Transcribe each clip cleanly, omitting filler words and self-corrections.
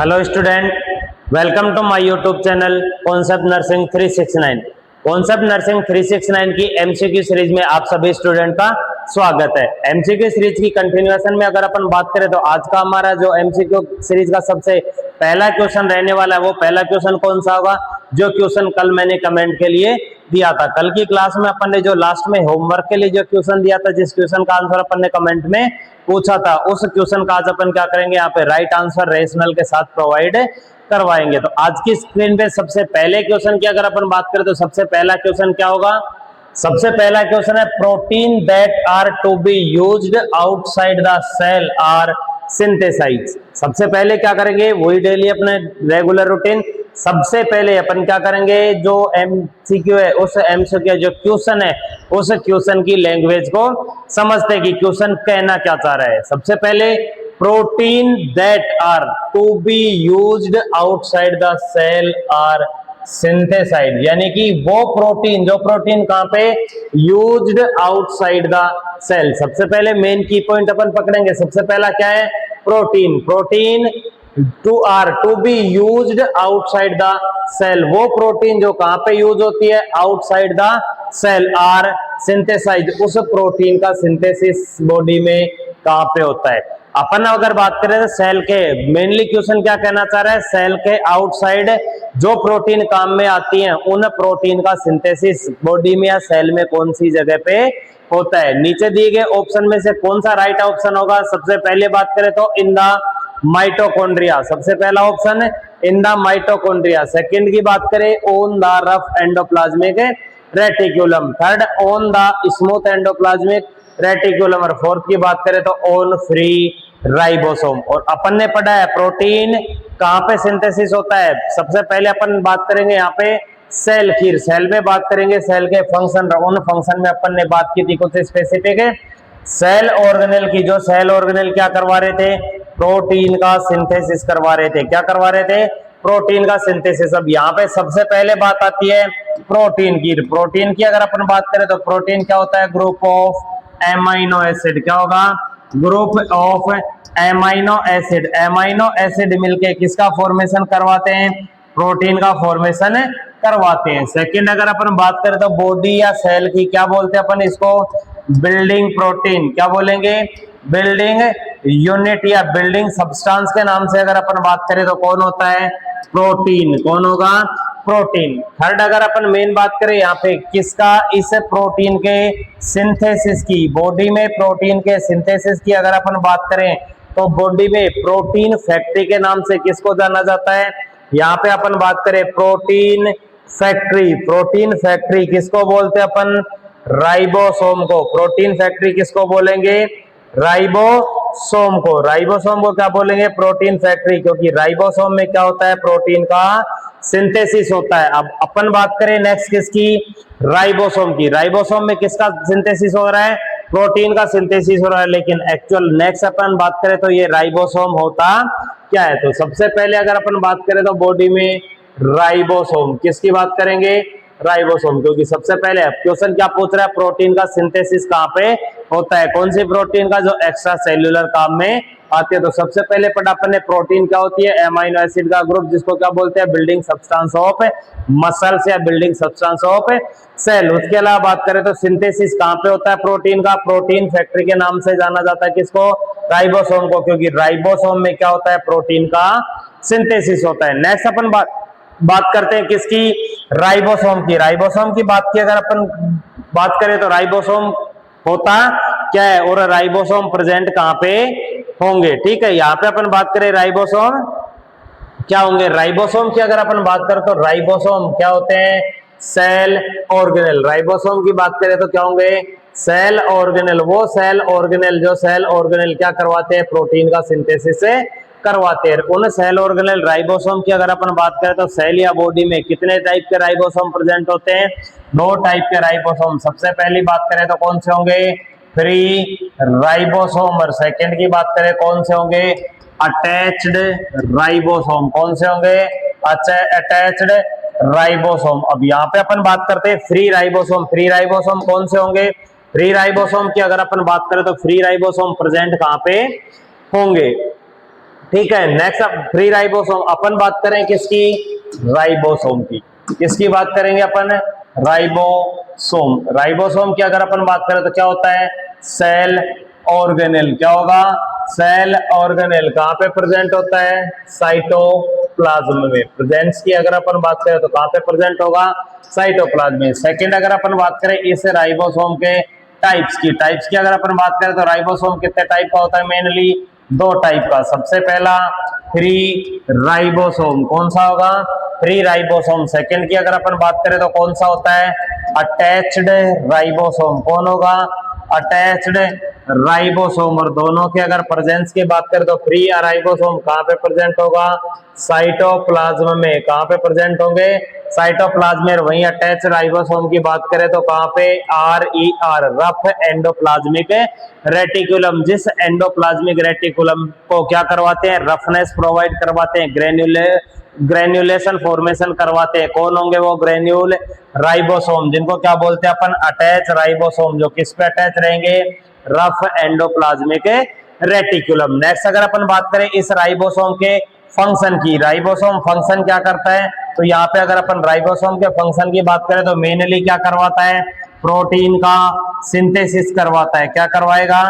Hello student, welcome to my YouTube channel concept nursing 369। Concept nursing 369 की MCQ series में आप सभी student का स्वागत है। एमसीक्यू सीरीज की कंटिन्यूएशन में अगर अपन बात करें तो आज का हमारा जो एमसीक्यू सीरीज का सबसे पहला क्वेश्चन रहने वाला है, वो पहला क्वेश्चन कौन सा होगा? जो क्वेश्चन कल मैंने कमेंट के लिए दिया था। कल की क्लास में अपन ने जो लास्ट में होमवर्क के लिए जो क्वेश्चन दिया था, जिस क्वेश्चन का आंसर अपन ने कमेंट में पूछा था, उस क्वेश्चन का आज अपन क्या करेंगे, यहाँ पे राइट आंसर रेशनल के साथ प्रोवाइड करवाएंगे। तो आज की स्क्रीन पे सबसे पहले क्वेश्चन की अगर अपन बात करें तो सबसे पहला क्वेश्चन क्या होगा? सबसे पहला क्वेश्चन है protein that are to be used outside the cell are synthesize. सबसे पहले क्या करेंगे, वही डेली अपने रेगुलर रूटीन। सबसे पहले अपन क्या करेंगे, जो एमसीक्यू है उस एमसीक्यू जो क्वेश्चन है उस क्वेश्चन की लैंग्वेज को समझते हैं कि क्वेश्चन कहना क्या चाह रहा है। सबसे पहले protein that are to be used outside the cell are synthesized, यानी कि वो प्रोटीन, जो प्रोटीन कहां पे यूज्ड आउटसाइड द सेल। सबसे पहले मेन की पॉइंट अपन पकड़ेंगे। सबसे पहला क्या है? Protein. Protein to be used outside the cell, वो प्रोटीन जो कहां पे यूज होती है? Outside the cell are synthesize, उस प्रोटीन का सिंथेसिस बॉडी में कहां पे होता है? अपन अगर बात करें तो सेल के, मेनली क्वेश्चन क्या कहना चाह रहा है, सेल के आउटसाइड जो प्रोटीन काम में आती हैं, उन प्रोटीन का सिंथेसिस बॉडी में या सेल में कौन सी जगह पे होता है? नीचे दिए गए ऑप्शन में से कौन सा राइट ऑप्शन होगा? सबसे पहले बात करें तो इन द माइटोकॉन्ड्रिया, सबसे पहला ऑप्शन है इन द माइटोकॉन्ड्रिया। सेकंड की बात करें on the rough endoplasmic reticulum. Third on the smooth endoplasmic reticulum. और फोर्थ की बात करें तो ऑन फ्री राइबोसोम। और अपन ने पढ़ा है प्रोटीन कहां पे सिंथेसिस होता है। सबसे पहले अपन बात करेंगे यहाँ पे सेल की, सेल में बात करेंगे सेल के फंक्शन। उन फंक्शन में अपन ने बात की थी कुछ स्पेसिफिक है सेल ऑर्गेनेल की। जो सेल ऑर्गेनेल क्या करवा रहे थे? प्रोटीन का सिंथेसिस करवा रहे थे। क्या करवा रहे थे? प्रोटीन का सिंथेसिस। अब यहाँ पे सबसे पहले बात आती है प्रोटीन की। प्रोटीन की अगर अपन बात करें तो प्रोटीन क्या होता है? Group of amino acid. क्या होगा? Group of amino acid. Amino acid मिलके किसका फॉर्मेशन करवाते हैं? प्रोटीन का फॉर्मेशन करवाते हैं। सेकंड अगर अपन बात करें तो बॉडी या सेल की, क्या बोलते हैं अपन इसको? Building protein. क्या बोलेंगे? बिल्डिंग यूनिट या बिल्डिंग सब्सटेंस के नाम से अगर अपन बात करें तो कौन होता है? प्रोटीन। कौन होगा? प्रोटीन। थर्ड अगर अपन मेन बात करें यहाँ पे किसका, इस प्रोटीन के सिंथेसिस की, बॉडी में प्रोटीन के सिंथेसिस की अगर अपन बात करें तो बॉडी में प्रोटीन फैक्ट्री के नाम से किसको जाना जाता है? यहाँ पे अपन बात करें प्रोटीन फैक्ट्री। प्रोटीन फैक्ट्री किसको बोलते हैं अपन? राइबोसोम को। प्रोटीन फैक्ट्री किसको बोलेंगे? राइबोसोम को। राइबोसोम को क्या बोलेंगे? प्रोटीन फैक्ट्री, क्योंकि राइबोसोम में क्या होता है? प्रोटीन का सिंथेसिस होता है। अब अपन बात करें नेक्स्ट किसकी? राइबोसोम की। राइबोसोम में किसका सिंथेसिस हो रहा है? प्रोटीन का सिंथेसिस हो रहा है। लेकिन एक्चुअल नेक्स्ट अपन बात करें तो ये राइबोसोम होता क्या है? तो सबसे पहले अगर अपन बात करें तो बॉडी में राइबोसोम, किसकी बात करेंगे? राइबोसोम। क्योंकि सबसे पहले क्वेश्चन क्या पूछ रहा है? प्रोटीन का सिंथेसिस कहां पे होता है? कौन सी प्रोटीन का? जो एक्स्ट्रा सेल्यूलर काम में आती है। तो सबसे पहले पढ़ा अपन ने प्रोटीन क्या होती है? एमाइनो एसिड का ग्रुप, जिसको क्या बोलते हैं? बिल्डिंग सब्सटेंस ऑफ मसल्स या बिल्डिंग सब्सटेंस ऑफ सेल। उसके अलावा बात करें तो सिंथेसिस कहां पे होता है प्रोटीन का? प्रोटीन फैक्ट्री के नाम से जाना जाता है। किसको? राइबोसोम को, क्योंकि राइबोसोम में क्या होता है? प्रोटीन का सिंथेसिस होता है। नेक्स्ट अपन बात करते हैं किसकी? राइबोसोम की। राइबोसोम की बात की अगर अपन बात करें तो राइबोसोम होता क्या है और राइबोसोम प्रेजेंट कहां पे होंगे? ठीक है, यहाँ पे अपन बात करें राइबोसोम क्या होंगे? राइबोसोम की अगर अपन बात करें तो राइबोसोम क्या होते हैं? Cell organelle. राइबोसोम की बात करें तो क्या होंगे? Cell organelle. वो सेल ऑर्गेनेल जो सेल ऑर्गेनेल क्या करवाते हैं? प्रोटीन का सिंथेसिस करवाते हैं। उन सेल ऑर्गेनेल राइबोसोम की अगर अपन बात करें तो सेल या बॉडी में कितने टाइप के राइबोसोम प्रेजेंट होते हैं? 2 टाइप के राइबोसोम। सबसे पहली बात करें तो कौन से होंगे? Free ribosome. और सेकंड की बात करें कौन से होंगे? Attached ribosome. कौन से होंगे? अच्छा, अटैच्ड राइबोसोम। अब यहाँ पे अपन बात करते हैं फ्री राइबोसोम। फ्री राइबोसोम कौन से होंगे? फ्री राइबोसोम की अगर अपन बात करें तो फ्री राइबोसोम प्रेजेंट कहां पे होंगे? ठीक है। नेक्स्ट अब फ्री राइबोसोम, अपन बात करें किसकी, राइबोसोम की। किसकी बात करेंगे अपन, राइबोसोम। राइबोसोम की अगर अपन बात करें तो क्या होता है, सेल ऑर्गेनेल। क्या होगा, सेल ऑर्गेनेल। कहां पे प्रेजेंट होता है, साइटोप्लाज्म में। प्रेजेंस की अगर अपन बात करें तो कहां पे प्रेजेंट होगा, साइटोप्लाज्म में। सेकंड अगर अपन बात करें इस राइबोसोम के टाइप्स की अगर अपन बात करें तो राइबोसोम कितने टाइप का होता है, मेनली दो टाइप का। सबसे पहला फ्री राइबोसोम, कौन सा होगा, फ्री राइबोसोम। सेकंड की अगर अपन बात करें तो कौन सा होता है, अटैच्ड राइबोसोम। कौन होगा, अटैच्ड राइबोसोम। और दोनों के अगर प्रेजेंस की बात करें तो फ्री राइबोसोम कहां पे प्रेजेंट होगा, साइटोप्लाज्म में। कहां पे प्रेजेंट होंगे, साइटोप्लाज्म में। वहीं अटैच राइबोसोम की बात करें तो कहां पे, RER, रफ एंडोप्लाज्मिक रेटिकुलम। जिस एंडोप्लाज्मिक रेटिकुलम को क्या करवाते हैं, रफनेस प्रोवाइड करवाते हैं, ग्रेन्युलेशन फॉर्मेशन करवाते हैं। कौन होंगे वो, ग्रेन्यूल राइबोसोम, जिनको क्या बोलते हैं अपन, अटैच राइबोसोम। जो किस पे अटैच रहेंगे, रफ एंडोप्लाज्मिक रेटिकुलम। नेक्स्ट अगर अपन बात करें इस राइबोसोम के फंक्शन की, राइबोसोम फंक्शन क्या करता है, तो यहाँ पे अगर अपन राइबोसोम के फंक्शन की बात करें तो मेनली क्या करवाता है, प्रोटीन का सिंथेसिस करवाता है। क्या करवाएगा,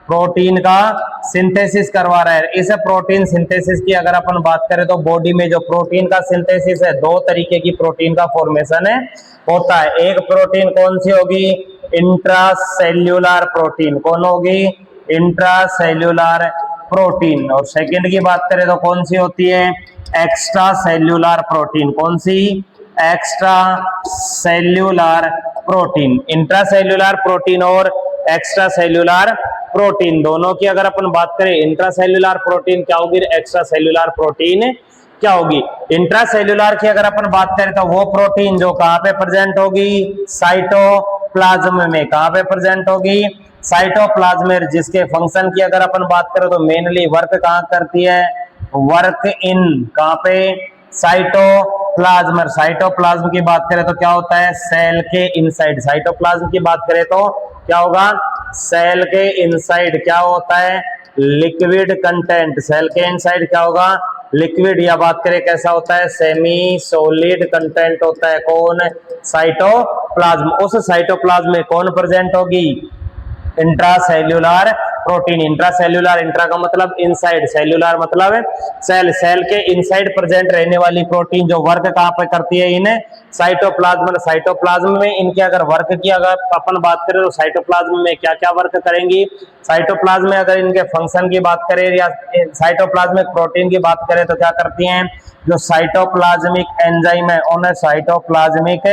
प्रोटीन का सिंथेसिस करवा रहा है। इस प्रोटीन सिंथेसिस की अगर अपन बात करें तो बॉडी में जो प्रोटीन का सिंथेसिस है, दो तरीके की प्रोटीन का फॉर्मेशन है होता है। एक प्रोटीन कौन सी होगी, इंट्रासेल्यूलर प्रोटीन। कौन होगी, इंट्रासेल्यूलर प्रोटीन। और सेकंड की बात करें तो कौन सी होती है, एक्स्ट्रा सेल्यूलर प्रोटीन। कौन सी, extra cellular protein. Intracellular protein और एक्स्ट्रा सेल्यूलर प्रोटीन दोनों की अगर अपन बात करें, इंट्रासेल्यूलर प्रोटीन क्या होगी, एक्स्ट्रा सेल्यूलर प्रोटीन क्या होगी। इंट्रासेल्यूलर की अगर अपन बात करें तो वो प्रोटीन जो कहां पे प्रेजेंट होगी, साइटोप्लाज्म में। कहां पे प्रेजेंट होगी, साइटोप्लाज्म में। जिसके फंक्शन की अगर अपन बात करें तो मेनली वर्क कहां करती है, वर्क इन, कहां पे, साइटोप्लाज्म। साइटोप्लाज्म की बात करें तो क्या होता है, सेल के इनसाइड। साइटोप्लाज्म की बात करें तो क्या होगा, सेल के इनसाइड क्या होता है, लिक्विड कंटेंट। सेल के इनसाइड क्या होगा, लिक्विड, या बात करें कैसा होता है, सेमी सॉलिड कंटेंट होता है। कौन, साइटोप्लाज्म। उस साइटोप्लाज्म में कौन प्रेजेंट होगी, इंट्रासेल्यूलर प्रोटीन। इंट्रासेल्यूलर, इंट्रा का मतलब इनसाइड, सेल्यूलर मतलब सेल। सेल के इनसाइड प्रेजेंट रहने वाली प्रोटीन जो वर्क कहां पे करती है, इन साइटोप्लाज्म। साइटोप्लाज्म में इनके अगर वर्क की अगर अपन बात करें तो साइटोप्लाज्म में क्या क्या वर्क करेंगी, साइटोप्लाज्म में अगर इनके फंक्शन की बात करें या साइटोप्लाज्मिक प्रोटीन की बात करें तो क्या करती हैं, जो साइटोप्लाज्मिक एंजाइम है उन्हें साइटोप्लाज्मिक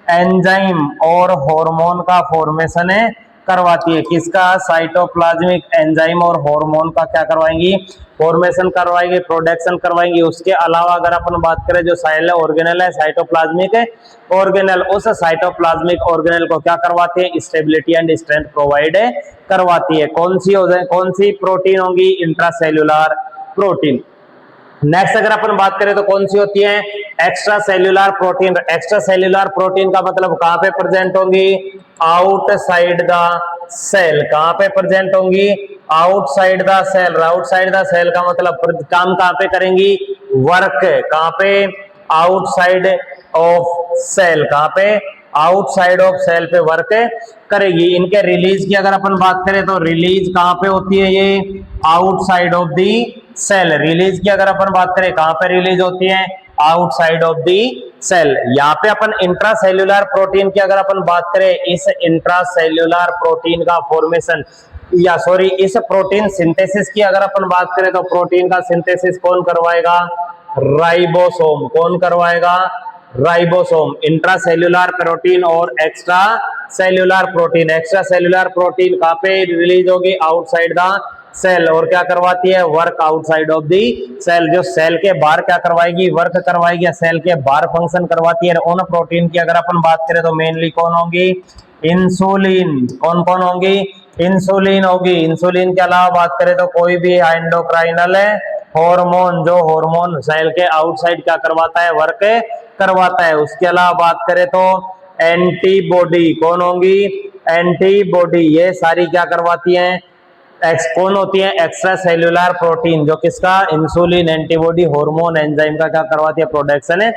एंजाइम और हार्मोन का फॉर्मेशन है करवाती है। किसका, साइटोप्लाज्मिक एंजाइम और हार्मोन का क्या करवाएंगी, फॉर्मेशन करवाएंगे, प्रोडक्शन करवाएंगे। उसके अलावा अगर अपन बात करें जो सेल ऑर्गेनेल है, साइटोप्लाज्मिक ऑर्गेनेल, उस साइटोप्लाज्मिक ऑर्गेनेल को क्या करवाती है, स्टेबिलिटी एंड स्ट्रेंथ प्रोवाइड करवाती है। कौन सी प्रोटीन होंगी, इंट्रासेल्यूलर प्रोटीन। नेक्स्ट अगर अपन बात करें तो कौन सी होती है, extra cellular protein. Extra cellular protein का मतलब कहां पे प्रेजेंट होंगी, आउटसाइड द सेल। कहां पे प्रेजेंट होंगी, outside the cell. Outside the cell का मतलब काम कहां पे करेंगी, वर्क कहां पे, आउटसाइड ऑफ सेल। कहां पे, आउटसाइड ऑफ सेल पे वर्क करेगी। इनके रिलीज की अगर अपन बात करें तो रिलीज कहां पे होती है, ये outside of the cell. Release की अगर अपन बात करें कहां पे रिलीज होती है, आउटसाइड ऑफ दी सेल। यहाँ पे अपन इंट्रासेल्यूलर प्रोटीन की अगर अपन बात करें, इस इंट्रासेल्यूलर प्रोटीन का फॉर्मेशन या सॉरी इस प्रोटीन सिंथेसिस की अगर अपन बात करें तो प्रोटीन का सिंथेसिस कौन करवाएगा, राइबोसोम। कौन करवाएगा, राइबोसोम। इंट्रासेल्यूलर प्रोटीन और extra cellular protein. Extra cellular protein कहां पे रिलीज होगी, आउटसाइड द सेल। और क्या करवाती है, work outside of the cell. जो सेल के बाहर क्या करवाएगी, वर्क करवाएगी, या सेल के बाहर फंक्शन करवाती है। उन प्रोटीन की अगर अपन बात करें तो मेनली कौन होंगी, इंसुलिन। कौन कौन होंगी, इंसुलिन होगी। इंसुलिन के अलावा बात करें तो कोई भी एंडोक्राइनल हार्मोन, जो हार्मोन सेल के आउटसाइड क्या करवाता है, वर्क करवाता है। उसके अलावा बात करें तो एंटीबॉडी। कौन होंगी, एंटीबॉडी। ये सारी क्या करवाती हैं, कौन होती है? एक्स्ट्रा सेल्यूलर प्रोटीन, जो किसका? इंसुलिन, एंटीबॉडी, हार्मोन, एंजाइम का क्या करवाती है? प्रोडक्शन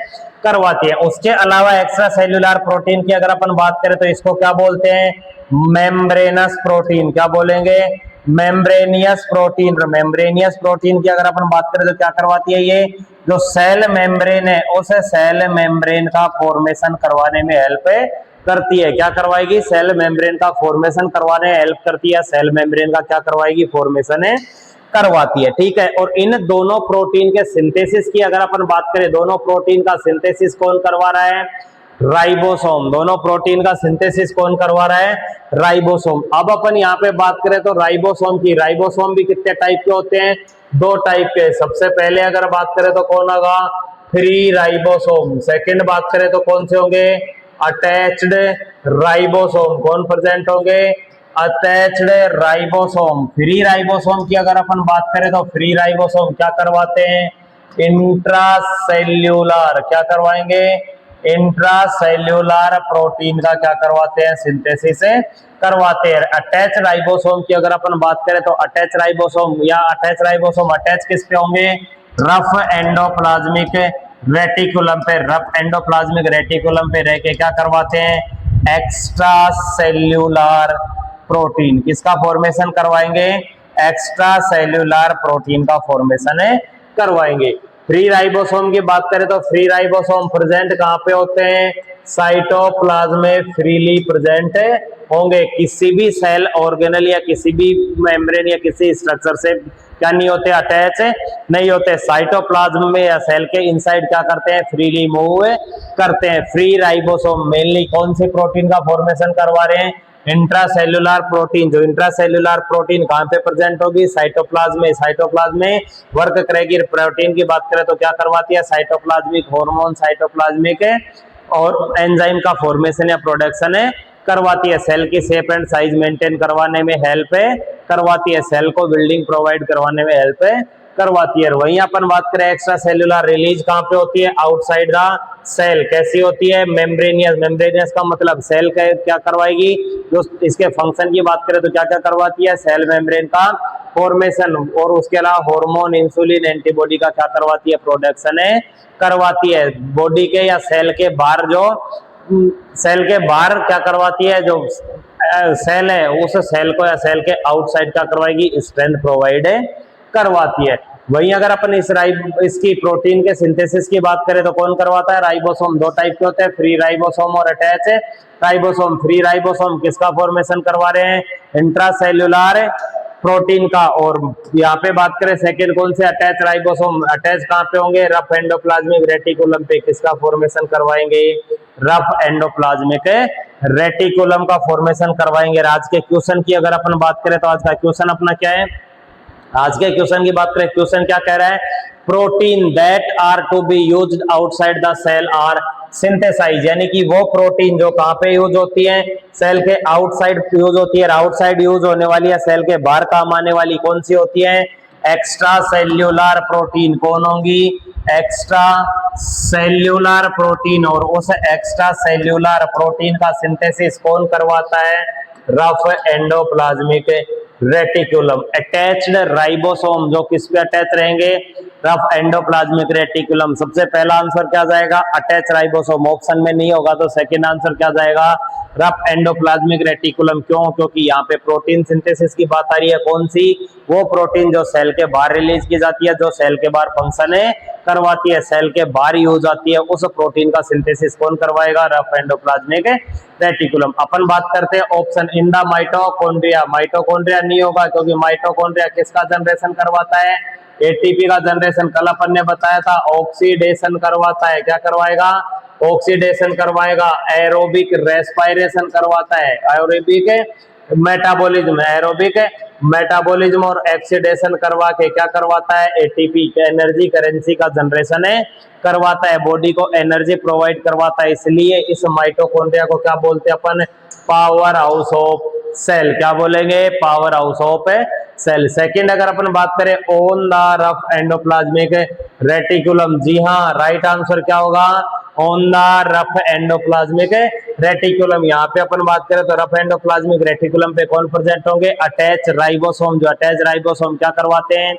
करवाती है। उसके अलावा एक्स्ट्रा सेल्यूलर प्रोटीन की अगर अपन बात करें तो इसको क्या बोलते हैं? Membranes protein. क्या बोलेंगे? Membranosus protein. मेम्ब्रेनियस प्रोटीन की अगर अपन बात करें तो क्या करवाती है? ये जो सेल मेम्ब्रेन है उस सेल मेम्ब्रेन का फॉर्मेशन करवाने में हेल्प करती है। क्या करवाएगी? सेल मेम्ब्रेन का फॉर्मेशन करवाने में हेल्प करती है। सेल मेम्ब्रेन का क्या करवाएगी? फॉर्मेशन करवाती है। ठीक है। और इन दोनों प्रोटीन के सिंथेसिस की अगर अपन बात करें, दोनों प्रोटीन का सिंथेसिस कौन करवा रहा है? राइबोसोम। दोनों प्रोटीन का सिंथेसिस कौन करवा रहा है? राइबोसोम। अब अपन यहाँ पे बात करें तो राइबोसोम की, राइबोसोम भी कितने टाइप के होते हैं? 2 टाइप के। सबसे पहले अगर बात करें तो कौन होगा? Free ribosome. सेकंड बात करें तो कौन से होंगे? Attached ribosome. कौन प्रेजेंट होंगे? Attached ribosome. फ्री राइबोसोम की अगर अपन बात करें तो फ्री राइबोसोम क्या करवाते हैं? इंट्रासेल्यूलर। क्या करवाएंगे? इंट्रासेल्यूलर प्रोटीन का क्या करवाते हैं? सिंथेसिस करवाते हैं। अटैच राइबोसोम की अगर अपन बात करें तो अटैच राइबोसोम या अटैच राइबोसोम अटैच किस पे होंगे? रफ एंडोप्लाज्मिक रेटिकुलम पे। रफ एंडोप्लाज्मिक रेटिकुलम पे रह के क्या करवाते हैं? Extra cellular protein. किसका फॉर्मेशन करवाएंगे? एक्स्ट्रा सेल्यूलर प्रोटीन का फॉर्मेशन करवाएंगे। फ्री राइबोसोम की बात करें तो फ्री राइबोसोम प्रेजेंट कहां पे होते हैं? साइटोप्लाज्म में फ्रीली प्रेजेंट होंगे। किसी भी सेल ऑर्गेनल या किसी भी मेम्ब्रेन या किसी स्ट्रक्चर से क्या नहीं होते? अटैच नहीं होते। साइटोप्लाज्म में या सेल के इनसाइड क्या करते हैं? फ्रीली मूव करते हैं। फ्री राइबोसोम मेनली कौन से प्रोटीन का फॉर्मेशन करवा रहे हैं? Intracellular protein. जो इंट्रासेल्युलर प्रोटीन कहां पे प्रेजेंट होगी? साइटोप्लाज्म में। साइटोप्लाज्म में वर्क करेगी। प्रोटीन की बात करें तो क्या करवाती है? साइटोप्लाज्मिक हार्मोन, साइटोप्लाज्मिक और एंजाइम का फॉर्मेशन या प्रोडक्शन करवाती है। सेल की शेप एंड साइज मेंटेन करवाने में हेल्प करवाती है। सेल को बिल्डिंग प्रोवाइड करवाने में हेल्प करवाती है। वहीं अपन बात करें एक्स्ट्रा सेल्यूलर रिलीज कहां पे होती है? Outside the cell. कैसी होती है? मेम्ब्रेनियस। मेम्ब्रेनियस का मतलब सेल का क्या करवाएगी? जो इसके फंक्शन की बात करें तो क्या क्या करवाती है? सेल मेम्ब्रेन का फॉर्मेशन और उसके अलावा हार्मोन, इंसुलिन, एंटीबॉडी का क्या करवाती है? प्रोडक्शन करवाती है। बॉडी के या सेल के बाहर जो सेल के बाहर क्या करवाती है? जो सेल है उस सेल को या सेल के आउटसाइड क्या करवाएगी? स्ट्रेंथ प्रोवाइड करवाती है। वहीं अगर अपन इसकी प्रोटीन के सिंथेसिस की बात करें तो कौन करवाता है? राइबोसोम। 2 टाइप के होते हैं, फ्री राइबोसोम और अटैच राइबोसोम। फ्री राइबोसोम किसका फॉर्मेशन करवा रहे हैं? इंट्रासेल्युलर प्रोटीन का। और यहाँ पे बात करें सेकेंड कौन से? Attach ribosome. अटैच कहाँ पे होंगे? रफ एंडोप्लाज्मिक रेटिकुलम पे। किसका फॉर्मेशन करवाएंगे? रफ एंडोप्लाज्मिक रेटिकुलम का फॉर्मेशन करवाएंगे। आज के क्वेश्चन की अगर अपन बात करें तो आज का क्वेश्चन अपना क्या है? आज के क्वेश्चन की बात करें, क्वेश्चन क्या कह रहा है? Protein that are to be used outside the cell are synthesize. यानी कि वो प्रोटीन जो कहां पे यूज होती है? सेल के आउटसाइड यूज होती है। आउटसाइड यूज होने वाली है, सेल के बाहर काम आने वाली कौन सी होती है? Extra cellular protein. कौन होंगी? Extra cellular protein. और उस एक्स्ट्रा सेल्यूलर प्रोटीन का सिंथेसिस कौन करवाता है? Rough endoplasmic reticulum. Attached ribosome जो किस पे अटैच रहेंगे? Rough endoplasmic reticulum. सबसे पहला आंसर क्या जाएगा? Attach ribosome. ऑप्शन में नहीं होगा तो सेकंड आंसर क्या जाएगा? Rough endoplasmic reticulum. क्यों? क्योंकि यहाँ पे प्रोटीन सिंथेसिस की बात आ रही है। कौन सी? वो प्रोटीन जो सेल के बाहर रिलीज की जाती है, जो सेल के बाहर फंक्शन करवाती है, सेल के बाहर यूज आती है, उस प्रोटीन का सिंथेसिस कौन करवाएगा? Rough endoplasmic reticulum. अपन बात करते हैं option in the mitochondria. Mitochondria नहीं होगा क्योंकि माइटोकॉन्ड्रिया किसका जनरेशन करवाता है? एटीपी का जनरेशन। कल अपन ने बताया था ऑक्सीडेशन करवाता है। क्या करवाएगा? ऑक्सीडेशन करवाएगा। एरोबिक रेस्पिरेशन करवाता है। एरोबिक मेटाबॉलिज्म, एरोबिक मेटाबॉलिज्म और ऑक्सीडेशन करवा के क्या करवाता है? एटीपी एनर्जी करेंसी का जनरेशन करवाता है, बॉडी को एनर्जी प्रोवाइड करवाता है। इसलिए इस माइटोकॉन्ड्रिया को क्या बोलते हैं अपन? Power house of cell. क्या बोलेंगे? Power house of cell. Second अगर अपन बात करें on the rough endoplasmic reticulum, जी हाँ, राइट आंसर क्या होगा, on the rough endoplasmic reticulum. यहाँ पे अपन बात करें तो रफ एंडोप्लाज्मिक रेटिकुलम पे कौन प्रेजेंट होंगे, अटैच राइबोसोम। जो अटैच राइबोसोम क्या करवाते हैं,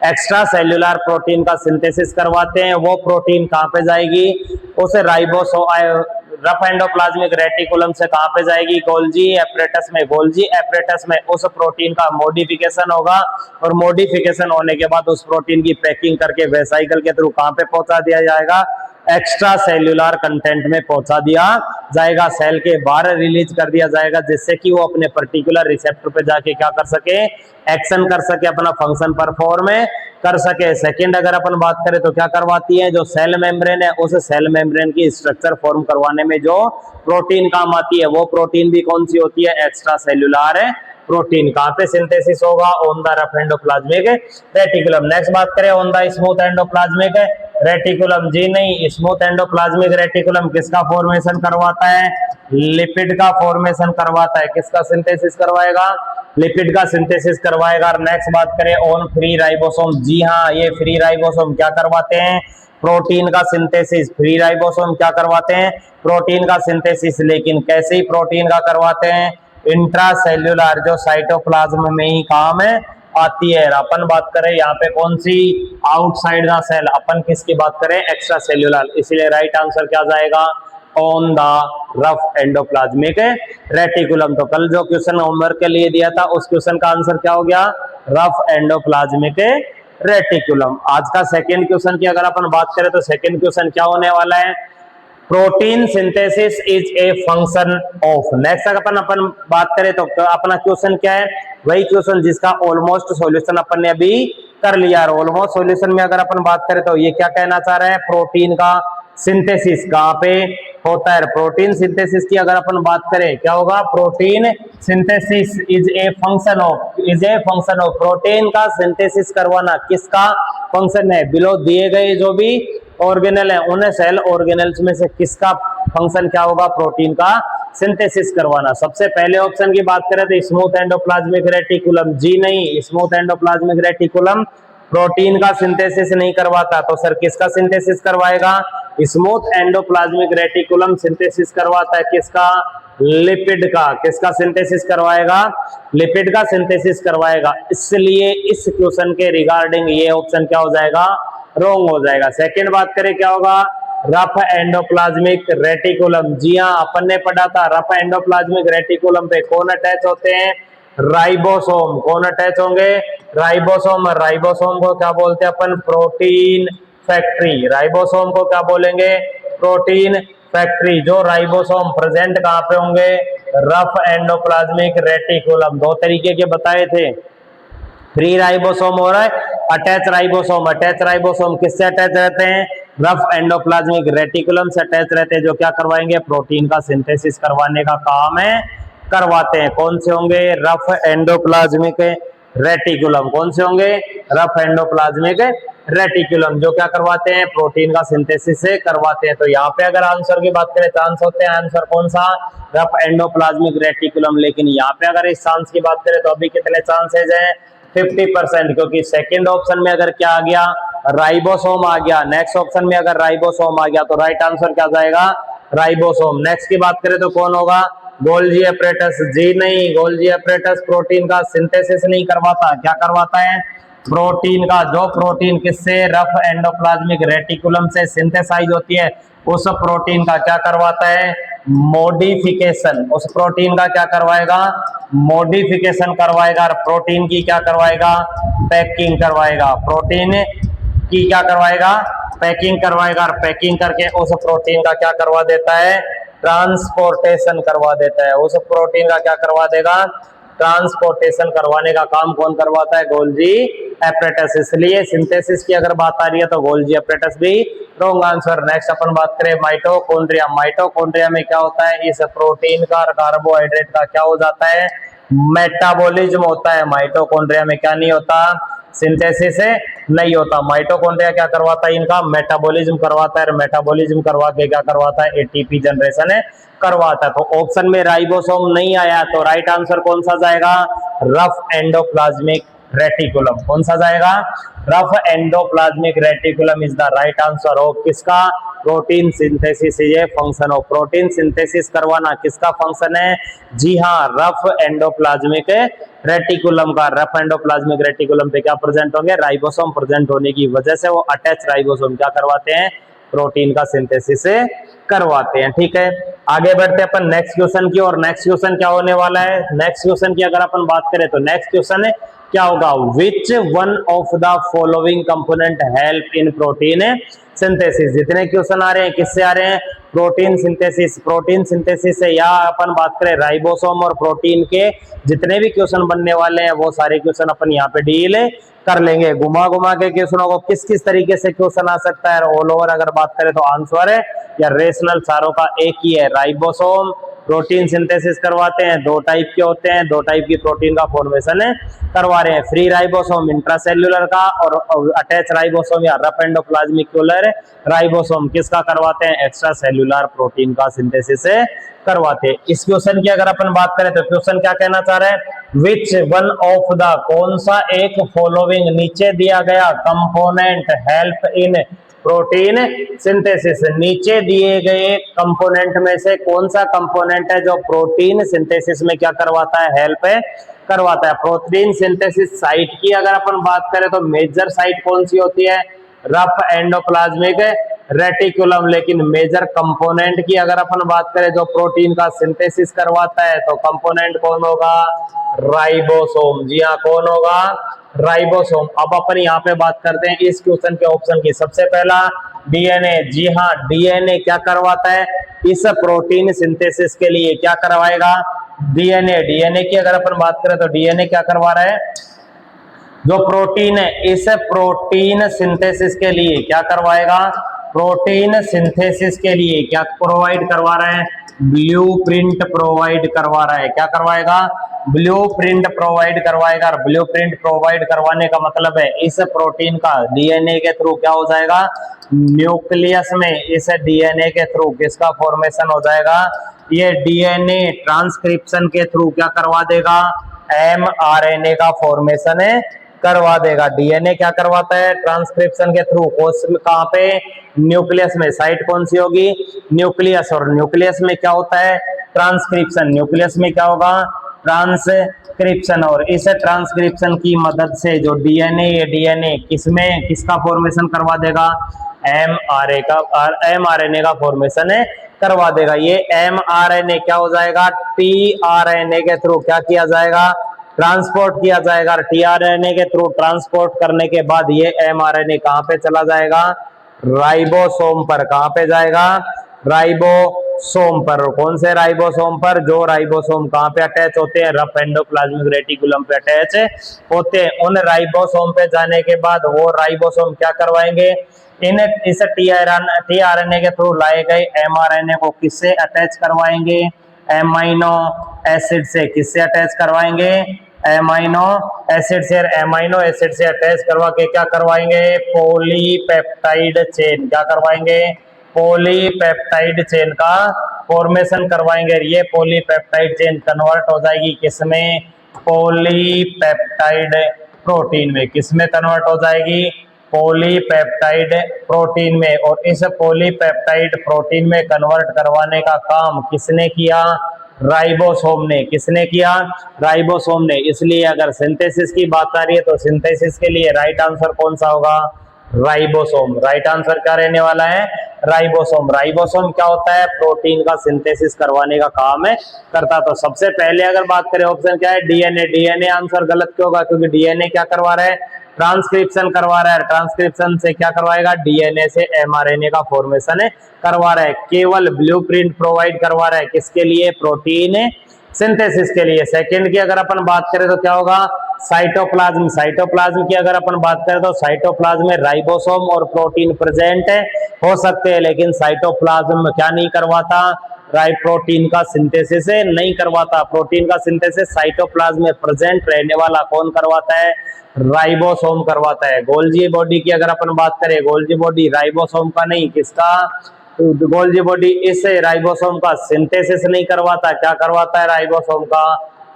एक्स्ट्रा सेल्यूलर प्रोटीन का सिंथेसिस करवाते हैं। वो प्रोटीन कहाँ पे जाएगी, उस राइबोसोम रफ एंडोप्लाज्मिक रेटिकुलम से कहाँ पे जाएगी, गोल्जी एपरेटस में। गोल्जी एपरेटस में उस प्रोटीन का मॉडिफिकेशन होगा और मॉडिफिकेशन होने के बाद उस प्रोटीन की पैकिंग करके वेसाइकल के थ्रू कहाँ पे पहुंचा दिया जाएगा, एक्स्ट्रा सेल्यूलर कंटेंट में पहुंचा दिया जाएगा, सेल के बाहर रिलीज कर दिया जाएगा, जिससे कि वो अपने पर्टिकुलर रिसेप्टर पे जाके क्या कर सके, एक्शन कर सके, अपना फंक्शन परफॉर्म कर सके। सेकंड अगर अपन बात करें तो क्या करवाती है, जो सेल मेम्ब्रेन है उस सेल मेम्ब्रेन की स्ट्रक्चर फॉर्म करवाने में जो प्रोटीन काम आती है, वो प्रोटीन भी कौन सी होती है, एक्स्ट्रा सेल्यूलर प्रोटीन। कहाँ पे सिंथेसिस होगा, on the rough endoplasmic reticulum. Next बात करें on the smooth endoplasmic reticulum, जी नहीं, स्मूथ एंडोप्लाज्मिक रेटिकुलम किसका फॉर्मेशन करवाता है, लिपिड का फॉर्मेशन करवाता है। किसका सिंथेसिस करवाएगा, लिपिड का सिंथेसिस करवाएगा। नेक्स्ट बात करें ऑन फ्री राइबोसोम, जी हाँ, ये फ्री राइबोसोम क्या करवाते हैं, प्रोटीन का सिंथेसिस। फ्री राइबोसोम क्या करवाते हैं, प्रोटीन का सिंथेसिस। लेकिन कैसे ही प्रोटीन का करवाते हैं, इंट्रासेल्यूलर, जो साइटोप्लाज्म में ही काम आती है। अपन बात करें यहाँ पे कौन सी, आउटसाइड द सेल, अपन किसकी बात करें, एक्स्ट्रा सेल्यूलर। इसीलिए राइट आंसर क्या जाएगा, on the rough endoplasmic reticulum. तो कल जो क्वेश्चन होमवर्क के लिए दिया था उस क्वेश्चन का आंसर क्या हो गया, रफ एंडोप्लाज्मिक रेटिकुलम। आज का सेकंड क्वेश्चन की अगर अपन बात करें तो सेकंड क्वेश्चन क्या होने वाला है, protein synthesis is a function of. Next अपन बात करें तो अपना क्वेश्चन क्या है, वही क्वेश्चन जिसका ऑलमोस्ट सॉल्यूशन अपन ने अभी कर लिया। ऑलमोस्ट सॉल्यूशन में अगर अपन बात करें तो ये क्या कहना चाह रहा है, प्रोटीन का सिंथेसिस कहाँ पे होता है। प्रोटीन सिंथेसिस की अगर अपन बात करें क्या होगा, protein synthesis is a function of, protein का सिंथेसिस करवाना किसका फंक्शन है, बिलो दिए गए जो भी ऑर्गेनल है उन सेल ऑर्गेनल्स में से किसका फंक्शन क्या होगा, प्रोटीन का सिंथेसिस करवाना। सबसे पहले ऑप्शन की बात करें तो स्मूथ एंडोप्लाज्मिक रेटिकुलम, जी नहीं, स्मूथ एंडोप्लाज्मिक रेटिकुलम प्रोटीन का सिंथेसिस नहीं करवाता। तो सर किसका सिंथेसिस करवाएगा, स्मूथ एंडोप्लाज्मिक रेटिकुलम सिंथेसिस करवाता है किसका, लिपिड का। किसका सिंथेसिस करवाएगा, लिपिड का सिंथेसिस करवाएगा। इसलिए इस क्वेश्चन के रिगार्डिंग ये ऑप्शन क्या हो जाएगा, रॉन्ग हो जाएगा। सेकंड बात करें क्या होगा, रफ एंडोप्लाज्मिक रेटिकुलम, जी हाँ, अपन ने पढ़ा था रफ एंडोप्लाज्मिक रेटिकुलम पे कौन अटैच होते हैं, राइबोसोम। कौन अटैच होंगे, राइबोसोम। राइबोसोम को क्या बोलते हैं अपन, प्रोटीन फैक्ट्री। राइबोसोम को क्या बोलेंगे, प्रोटीन फैक्ट्री। जो राइबोसोम प्रेजेंट कहाँ पे होंगे, रफ एंडोप्लाज्मिक रेटिकुलम। दो तरीके के बताए थे, फ्री राइबोसोम और अटैच राइबोसोम। अटैच राइबोसोम किससे अटैच रहते हैं, रफ एंडोप्लाज्मिक रेटिकुलम से अटैच रहते हैं, जो क्या करवाएंगे, प्रोटीन का सिंथेसिस करवाने का काम है करवाते हैं। कौन से होंगे, रफ एंडोप्लाज्मिक रेटिकुलम। कौन से होंगे, रफ एंडोप्लाज्मिक रेटिकुलम, जो क्या करवाते हैं, प्रोटीन का सिंथेसिस से करवाते हैं। तो यहाँ पे अगर आंसर की बात करें, चांस होते हैं आंसर कौन सा, रफ एंडोप्लाज्मिक रेटिकुलम। लेकिन यहाँ पे अगर इस चांस की बात करें तो अभी कितने चांसेज है, 50%, क्योंकि सेकंड ऑप्शन में अगर क्या आ गया, राइबोसोम आ गया। नेक्स्ट ऑप्शन में अगर राइबोसोम आ गया तो राइट आंसर क्या जाएगा, राइबोसोम। नेक्स्ट की बात करें तो कौन होगा, गोल्जी एपरेटस, जी नहीं, गोल्जी एपरेटस प्रोटीन का सिंथेसिस नहीं करवाता। क्या करवाता है, प्रोटीन का, जो प्रोटीन किससे, रफ एंडोप्लाज्मिक रेटिकुलम से सिंथेसाइज होती है, उस प्रोटीन का क्या करवाता है, मॉडिफिकेशन। उस प्रोटीन का क्या करवाएगा, मॉडिफिकेशन करवाएगा। और प्रोटीन की क्या करवाएगा, पैकिंग करवाएगा। प्रोटीन की क्या करवाएगा, पैकिंग करवाएगा। और पैकिंग करके उस प्रोटीन का क्या करवा देता है, ट्रांसपोर्टेशन करवा देता है। उस प्रोटीन का क्या करवा देगा, ट्रांसपोर्टेशन करवाने का काम कौन करवाता है, गोल्जी एपरेटस। इसलिए सिंथेसिस की अगर बात आ रही है तो गोल्जी एपरेटस भी रॉन्ग आंसर। नेक्स्ट अपन बात करें माइटोकॉन्ड्रिया। माइटोकॉन्ड्रिया में क्या होता है, इस प्रोटीन का और कार्बोहाइड्रेट का क्या हो जाता है, मेटाबॉलिज्म होता है। माइटोकॉन्ड्रिया में क्या नहीं होता, सिंथेसिस नहीं होता। माइटोकॉन्ड्रिया क्या करवाता है, इनका मेटाबॉलिज्म करवाता है। मेटाबॉलिज्म करवा के क्या करवाता है, एटीपी जनरेशन करवाता है। तो ऑप्शन में राइबोसोम नहीं आया, तो राइट आंसर कौन सा जाएगा, रफ एंडोप्लाज्मिक रेटिकुलम। कौन सा जाएगा? Rough endoplasmic reticulum is the right answer of किसका? Protein synthesis. ये फंक्शन ऑफ प्रोटीन सिंथेसिस करवाना किसका फंक्शन है? जी हाँ, रफ एंडोप्लाज्मिक रेटिकुलम का। रफ एंडोप्लाज्मिक रेटिकुलम पे क्या प्रेजेंट होंगे? राइबोसोम प्रेजेंट होने की वजह से वो अटैच राइबोसोम क्या करवाते हैं? प्रोटीन का सिंथेसिस करवाते हैं। ठीक है, आगे बढ़ते हैं अपन नेक्स्ट क्वेश्चन की। और नेक्स्ट क्वेश्चन क्या होने वाला है? नेक्स्ट क्वेश्चन की अगर अपन बात करें तो नेक्स्ट क्वेश्चन है क्या होगा? Which one of the following component help in protein synthesis. जितने क्वेश्चन आ रहे हैं किससे आ रहे हैं? Protein synthesis. प्रोटीन सिंथेसिस से, या अपन बात करें राइबोसोम और प्रोटीन के जितने भी क्वेश्चन बनने वाले हैं वो सारे क्वेश्चन अपन यहाँ पे डील कर लेंगे। घुमा घुमा के क्वेश्चनों को किस किस तरीके से क्वेश्चन आ सकता है, ऑल ओवर अगर बात करें तो आंसर है या रेशनल सारों का एक ही है। राइबोसोम प्रोटीन सिंथेसिस करवाते हैं, दो टाइप के होते हैं, दो टाइप की प्रोटीन का फॉर्मेशन करवा रहे हैं। फ्री राइबोसोम इंट्रासेल्युलर का, और अटैच राइबोसोम या रफ एंडोप्लाज्मिक राइबोसोम किसका करवाते हैं? एक्स्ट्रा सेल्युलर प्रोटीन का सिंथेसिस करवाते हैं। इस क्वेश्चन की अगर अपन बात करें तो क्वेश्चन क्या कहना चाह रहे हैं? विच वन ऑफ द, कौन सा एक फॉलोइंग नीचे दिया गया component help in protein synthesis. नीचे दिए गए कंपोनेंट में से कौन सा कंपोनेंट है जो प्रोटीन सिंथेसिस में क्या करवाता है? हेल्प करवाता है। प्रोटीन सिंथेसिस साइट की अगर अपन बात करें तो मेजर साइट कौन सी होती है? Rough endoplasmic reticulum. लेकिन मेजर कंपोनेंट की अगर अपन बात करें जो प्रोटीन का सिंथेसिस करवाता है तो कंपोनेंट कौन होगा? राइबोसोम। जी हाँ, कौन होगा? राइबोसोम। अब अपन यहाँ पे बात करते हैं इस क्वेश्चन के ऑप्शन की। सबसे पहला डीएनए। जी हाँ, डीएनए क्या करवाता है? इस प्रोटीन सिंथेसिस के लिए क्या करवाएगा? डीएनए। डीएनए की अगर अपन बात करें तो डीएनए क्या करवा रहा है? जो प्रोटीन है इस प्रोटीन सिंथेसिस के लिए क्या करवाएगा? प्रोटीन सिंथेसिस के लिए क्या प्रोवाइड करवा रहा है? ब्लूप्रिंट प्रोवाइड करवा रहा है। क्या करवाएगा? ब्लूप्रिंट प्रोवाइड करवाएगा। ब्लूप्रिंट प्रोवाइड करवाने का मतलब है इस प्रोटीन का डीएनए के थ्रू क्या हो जाएगा? न्यूक्लियस में इस डीएनए के थ्रू किसका फॉर्मेशन हो जाएगा? ये डीएनए ट्रांसक्रिप्शन के थ्रू क्या करवा देगा? एमआरएनए का फॉर्मेशन करवा देगा। डीएनए क्या करवाता है? ट्रांसक्रिप्शन के थ्रू। कहां पे? न्यूक्लियस में। साइट कौन सी होगी? न्यूक्लियस। और न्यूक्लियस में क्या होता है? ट्रांसक्रिप्शन। न्यूक्लियस में क्या होगा? ट्रांसक्रिप्शन। और इस ट्रांसक्रिप्शन की मदद से जो डीएनए किसमें किसका फॉर्मेशन करवा देगा? एमआरएनए का फॉर्मेशन करवा देगा। ये एमआरएनए क्या हो जाएगा? टीआरएनए के थ्रू क्या किया जाएगा? ट्रांसपोर्ट किया जाएगा। टीआरएनए के थ्रू ट्रांसपोर्ट करने के बाद ये एमआरएनए कहां पे चला जाएगा? राइबोसोम पर। कहां पे जाएगा? राइबोसोम पर। कौन से राइबोसोम पर? जो राइबोसोम कहां पे अटैच होते हैं? रफ एंडोप्लाज्मिक रेटिकुलम पे अटैच होते हैं। उन राइबोसोम पे जाने के बाद वो राइबोसोम क्या करवाएंगे? इस टीआरएनए के थ्रू लाए गए एमआरएनए को किससे अटैच करवाएंगे? एमाइनो एसिड से। किससे अटैच करवाएंगे? एमाइनो एसिड से। एमाइनो एसिड से अटैच करवा के क्या करवाएंगे? Polypeptide chain. क्या करवाएंगे? पॉलीपेप्टाइड चेन का फॉर्मेशन करवाएंगे। ये पॉलीपेप्टाइड चेन कन्वर्ट हो जाएगी किसमें? पॉलीपेप्टाइड प्रोटीन में। किसमें कन्वर्ट हो जाएगी? पॉलीपेप्टाइड प्रोटीन में। और इस पॉलीपेप्टाइड प्रोटीन में कन्वर्ट करवाने का काम किसने किया? राइबोसोम ने। किसने किया? राइबोसोम ने। इसलिए अगर सिंथेसिस की बात आ रही है तो सिंथेसिस के लिए राइट आंसर कौन सा होगा? राइबोसोम। राइट आंसर क्या रहने वाला है? राइबोसोम। राइबोसोम क्या होता है? प्रोटीन का सिंथेसिस करवाने का काम करता। तो सबसे पहले अगर बात करें ऑप्शन क्या है? डीएनए। डीएनए आंसर गलत क्यों होगा? क्योंकि डीएनए क्या करवा रहा है? ट्रांसक्रिप्शन करवा रहा है। ट्रांसक्रिप्शन से क्या करवाएगा? डीएनए से एमआरएनए का फॉर्मेशन करवा रहा है। केवल ब्लूप्रिंट प्रोवाइड करवा रहा है किसके लिए? प्रोटीन सिंथेसिस के लिए। सेकंड की अगर अपन बात करें तो क्या होगा? साइटोप्लाज्म। साइटोप्लाज्म की अगर अपन बात करें तो साइटोप्लाज्म में राइबोसोम और प्रोटीन प्रेजेंट हो सकते हैं, लेकिन साइटोप्लाज्म क्या नहीं करवाता? प्रोटीन का सिंथेसिस नहीं करवाता। प्रोटीन का सिंथेसिस साइटोप्लाज्म में प्रेजेंट रहने वाला कौन करवाता है? राइबोसोम करवाता है। गोल्जी बॉडी की अगर अपन बात करें, गोल्जी बॉडी राइबोसोम का नहीं, किसका? गोल्जी बॉडी इस राइबोसोम का सिंथेसिस नहीं करवाता। क्या करवाता है? राइबोसोम का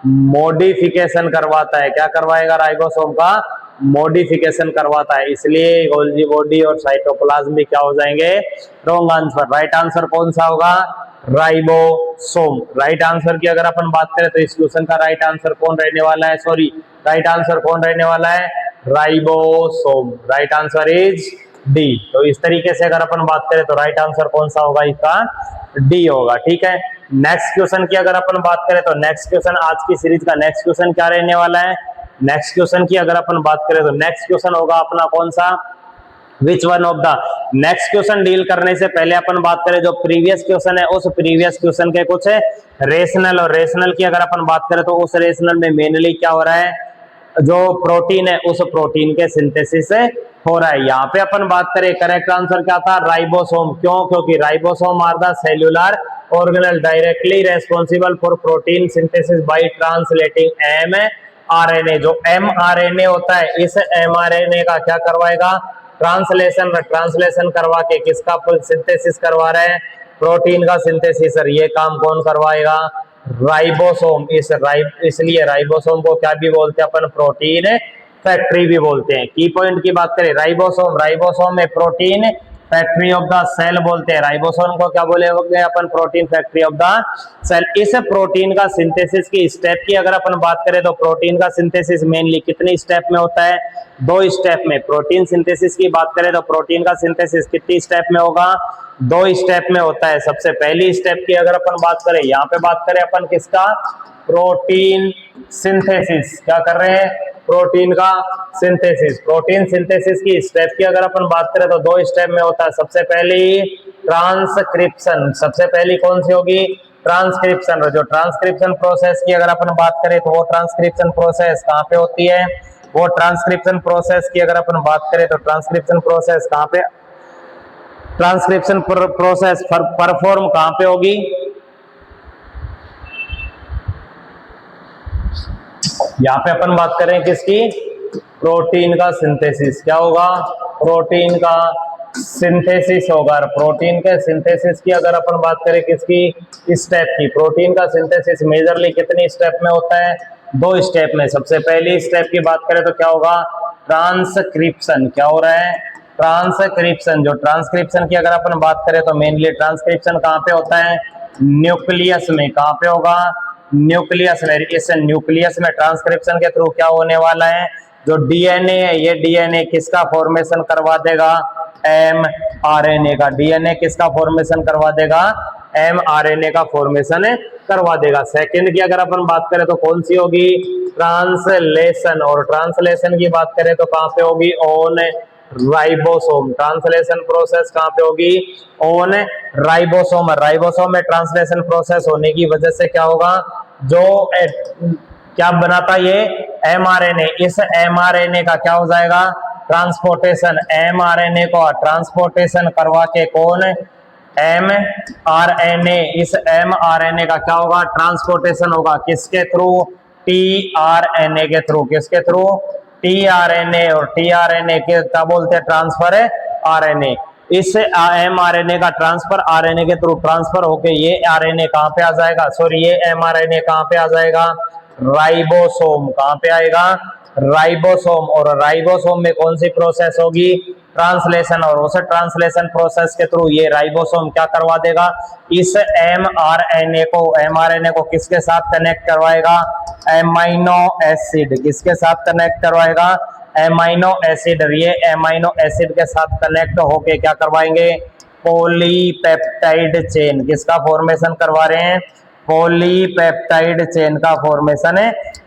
मॉडिफिकेशन करवाता है। क्या करवाएगा? राइबोसोम का मॉडिफिकेशन करवाता है, इसलिए गोल्गी बॉडी और साइटोप्लाज्म भी क्या हो जाएंगे? Wrong answer. राइट आंसर कौन सा होगा? राइबोसोम। राइट आंसर की अगर अपन बात करें तो इस क्वेश्चन का राइट आंसर कौन रहने वाला है? सॉरी, राइट आंसर कौन रहने वाला है? Ribosome. Right answer is D. तो इस तरीके से अगर अपन बात करें तो राइट आंसर कौन सा होगा? इसका डी होगा। ठीक है, नेक्स्ट क्वेश्चन की अगर अपन बात करें तो नेक्स्ट क्वेश्चन, आज की सीरीज का नेक्स्ट क्वेश्चन क्या रहने वाला है? नेक्स्ट क्वेश्चन की अगर अपन बात करें तो नेक्स्ट क्वेश्चन होगा अपना कौन सा? Which one of the. Next question deal करने से पहले अपन बात करें जो प्रीवियस क्वेश्चन है, उस प्रीवियस क्वेश्चन के कुछ रेशनल, और रेशनल की अगर अपन बात करें तो उस रेशनल में मेनली क्या हो रहा है? जो प्रोटीन है उस प्रोटीन के सिंथेसिस से हो रहा है। यहाँ पे अपन बात करें करेक्ट आंसर क्या था? राइबोसोम। क्यों? क्योंकि ribosome are the cellular organelle directly responsible for protein synthesis by translating mRNA। जो mRNA होता है, इस mRNA का क्या करवाएगा? ट्रांसलेशन करवा के किसका सिंथेसिस करवा रहे हैं? प्रोटीन का सिंथेसिस। ये काम कौन करवाएगा? राइबोसोम। इसलिए राइबोसोम को क्या भी बोलते हैं अपन? प्रोटीन फैक्ट्री भी बोलते हैं। की पॉइंट की बात करें, राइबोसोम में protein factory of the cell बोलते हैं। राइबोसोम को क्या बोलेंगे अपन? Protein factory of the cell. इस प्रोटीन का सिंथेसिस की स्टेप की अगर अपन बात करें तो प्रोटीन का सिंथेसिस मेनली कितने स्टेप में होता है? 2 स्टेप में। प्रोटीन सिंथेसिस की बात करें तो प्रोटीन का सिंथेसिस कितनी स्टेप में होगा? 2 स्टेप में होता है। सबसे पहली स्टेप की अगर अपन बात करें, यहाँ पे बात करें अपन किसका? Protein synthesis. क्या कर रहे हैं? प्रोटीन का सिंथेसिस। प्रोटीन सिंथेसिस की स्टेप की अगर अपन बात करें तो 2 स्टेप में होता है। सबसे पहली ट्रांसक्रिप्शन। सबसे पहली कौन सी होगी? ट्रांसक्रिप्शन। जो ट्रांसक्रिप्शन प्रोसेस की अगर अपन बात करें तो वो ट्रांसक्रिप्शन प्रोसेस कहाँ पे होती है? वो ट्रांसक्रिप्शन प्रोसेस की अगर अपन बात करें तो ट्रांसक्रिप्शन प्रोसेस कहाँ पे? ट्रांसक्रिप्शन प्रोसेस परफॉर्म कहाँ पे होगी? यहाँ पे अपन बात करें किसकी? प्रोटीन का सिंथेसिस। क्या होगा? प्रोटीन का सिंथेसिस होगा। प्रोटीन के सिंथेसिस की अगर अपन बात करें किसकी? स्टेप की। प्रोटीन का सिंथेसिस मेजरली कितनी स्टेप में होता है? 2 स्टेप में। सबसे पहली स्टेप की बात करें तो क्या होगा? ट्रांसक्रिप्शन। क्या हो रहा है? ट्रांसक्रिप्शन। जो ट्रांसक्रिप्शन की अगर अपन बात करें तो मेनली ट्रांसक्रिप्शन कहाँ पे होता है? न्यूक्लियस में। कहाँ पे होगा? न्यूक्लियस में। इस न्यूक्लियस में ट्रांसक्रिप्शन के थ्रू क्या होने वाला है? जो डीएनए है, ये डीएनए किसका फॉर्मेशन करवा देगा? mRNA का। डीएनए किसका फॉर्मेशन करवा देगा? mRNA का फॉर्मेशन करवा देगा। सेकंड की अगर अपन बात करें तो कौन सी होगी? ट्रांसलेशन। और ट्रांसलेशन की बात करें तो कहाँ पे होगी? On ribosome. ट्रांसलेशन प्रोसेस कहाँ पे होगी? On ribosome. राइबोसोम में ट्रांसलेशन प्रोसेस होने की वजह से क्या होगा? जो क्या बनाता ये? mRNA। इस mRNA का क्या हो जाएगा? ट्रांसपोर्टेशन। mRNA को ट्रांसपोर्टेशन करवा के कौन? mRNA। इस mRNA का क्या होगा? ट्रांसपोर्टेशन होगा। किसके थ्रू? tRNA के थ्रू। किसके थ्रू? tRNA। और tRNA के क्या बोलते हैं? ट्रांसफर है RNA। इस mRNA का ट्रांसफर RNA के थ्रू ट्रांसफर होके ये RNA कहाँ पे आ जाएगा? सॉरी, ये mRNA कहाँ पे आ जाएगा? राइबोसोम। कहाँ पे आएगा? राइबोसोम। और राइबोसोम में कौन सी प्रोसेस होगी? ट्रांसलेशन। और उस ट्रांसलेशन प्रोसेस के थ्रू ये राइबोसोम क्या करवा देगा? इस mRNA को किसके साथ कनेक्ट करवाएगा? Amino acid. किसके साथ कनेक्ट करवाएगा? Amino acid. ये एमाइनो एसिड के साथ कनेक्ट होके क्या करवाएंगे? Polypeptide chain. किसका फॉर्मेशन करवा रहे हैं? पॉलीपेप्टाइड चेन का फॉर्मेशन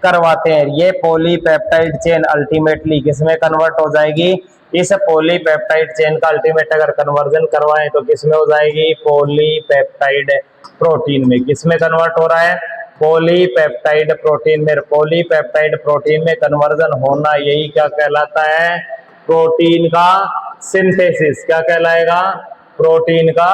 करवाते हैं। ये पॉलीपेप्टाइड चेन अल्टीमेटली किसमें कन्वर्ट हो जाएगी? इस पॉलीपेप्टाइड चेन का अल्टीमेट अगर कन्वर्जन करवाएं तो किसमें हो जाएगी? पॉलीपेप्टाइड प्रोटीन में। किसमें कन्वर्ट हो रहा है? पॉलीपेप्टाइड प्रोटीन में। पॉलीपेप्टाइड प्रोटीन में कन्वर्जन होना, यही क्या कहलाता है? प्रोटीन का सिंथेसिस। क्या कहलाएगा? प्रोटीन का